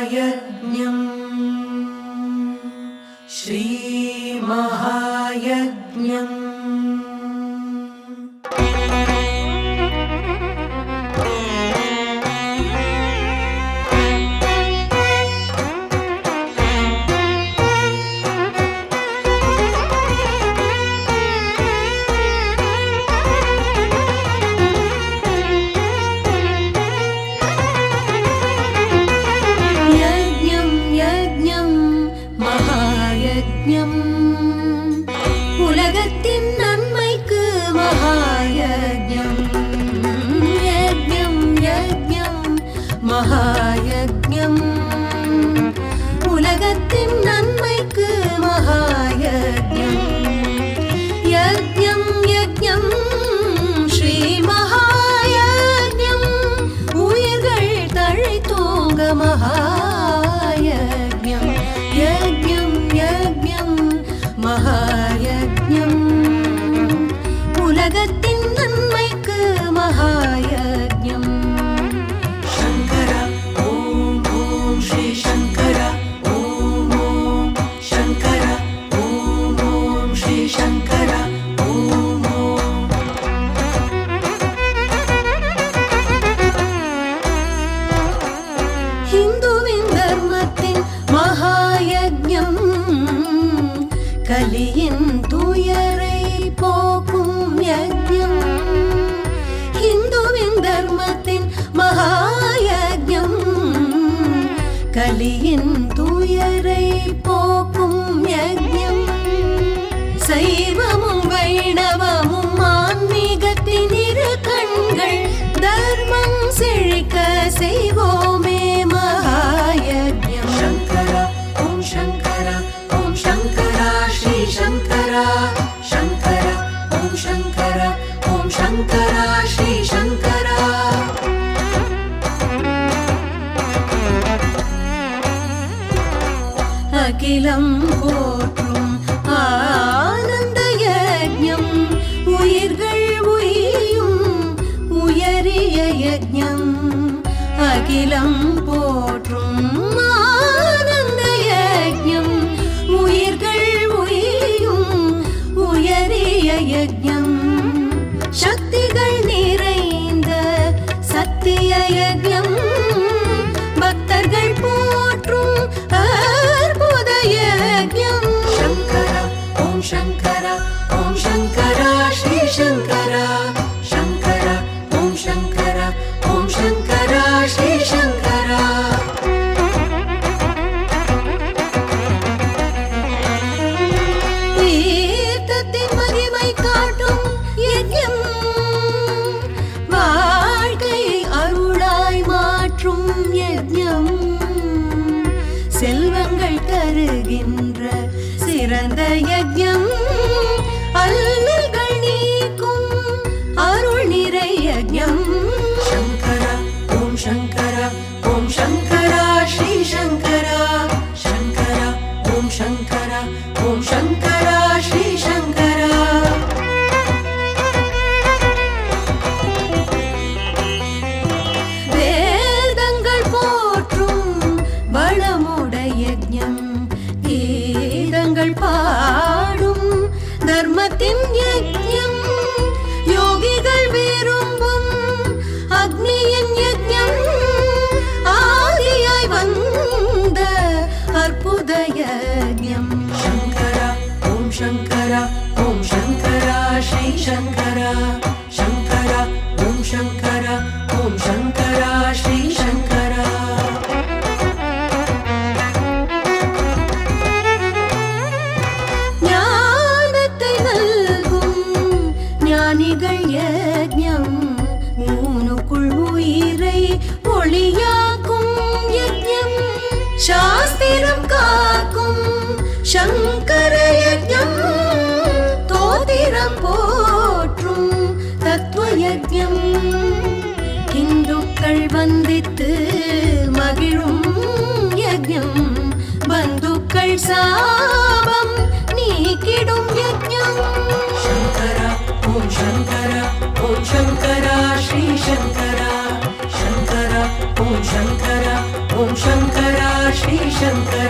श्रीमहायज्ञम् श्रीमहायज्ञम् உலகத்தின் நன்மைக்கு மகாயஜ்ஞம் யஜ்ஞம் யஜ்ஞம் மகாயஜ்ஞம் உலகத்தின் நன்மைக்கு மகாயஜ்ஞம் யஜ்ஞம் யஜ்ஞம் ஸ்ரீ மகாயஜ்ஞம் உயிர்கள் தழைத்தோங்க மகாயஜ்ஞம் யஜ்ஞம் யஜ்ஞம் மகாயஜ்ஞம் உலகத்தின் நன்மைக்கு மகாயஜ்ஞம் शंकर ओम ओम श्री शंकर ओम ओम शंकर ओम ओम श्री शंकर ओम ओम ஹிந்துவின் தர்மத்தின் மகாயஜ்ஞம் கலியின் துயரை போக்கும் யஜ்ஞம் ஹிந்துவின் தர்மத்தின் மகாயஜ்ஞம் கலியின் துயரை போக்கும் யஜ்ஞம் சைவமும் வைணவமும் ஆன்மீகத்தின் இரு கண்கள் தர்மம் செழிக்க செய்வோமே மகாயஜ்ஞம் शंकर ओम शंकर ओम शंकर श्री शंकर शंकर ओम शंकर ओम शंकर श्री शंकर அகிலம் போற்றும் ஆனந்த யஜ்ஞம் உயிர்கள் உயியும் உயரிய யஜ்ஞம் அகிலம் போற்றும் ஆனந்த யஜ்ஞம் உயிர்கள் உயியும் உயரிய யஜ்ஞம் சக்திகள் நிறைந்த சத்திய யஜ்ஞம் பக்தர்கள் போற்றும் அற்புத யஜ்ஞம் शंकर ओम शंकर ओम शंकर श्री शंकर शंकर ओम शंकर ओम शंकर श्री शंकर தீர்த்தத்தின் மகிமை காட்டும் யஜ்ஞம் வாழ்க்கையை அருளாய் மாற்றும் யஜ்ஞம் செல்வங்கள் தருகின்ற சிறந்த யஜ்ஞம் அல்லல்கள் நீக்கும் அருள் நிறை யஜ்ஞம் शंकर ओम शंकर ओम शंकर श्री शंकर शंकर ओम शंकर ओम शंकर श्री शंकर வேதங்கள் போற்றும் வளமுடைய யஜ்ஞம் கீதங்கள் பாடும் தர்மத்தின் யஜ்ஞம் யோகிகள் விரும்பும் அக்னியின் யஜ்ஞம் ஆதியாய் வந்த அற்புத யஜ்ஞம் शंकर ओम शंकर ओम शंकर श्री शंकर शंकर ओम शंकर ओम शंकर श्री शंकर ஞானத்தை நல்கும் ஞானிகள் யஜ்ஞம் ஊனுக்குள் உயிரை ஒளியாக்கும் யஜ்ஞம் சாஸ்திரம் காக்கும் சங்கர யஜ்ஞம் தோதிரம் போற்றும் தத்துவ யஜ்ஞம் இந்துக்கள் வந்தித்து மகிழும் யஜ்ஞம் பந்துக்கள் சாபம் நீக்கிடும் யஜ்ஞம் शंकर ओम शंकर ओम शंकर श्री शंकर शंकर ओम शंकर शङ्कर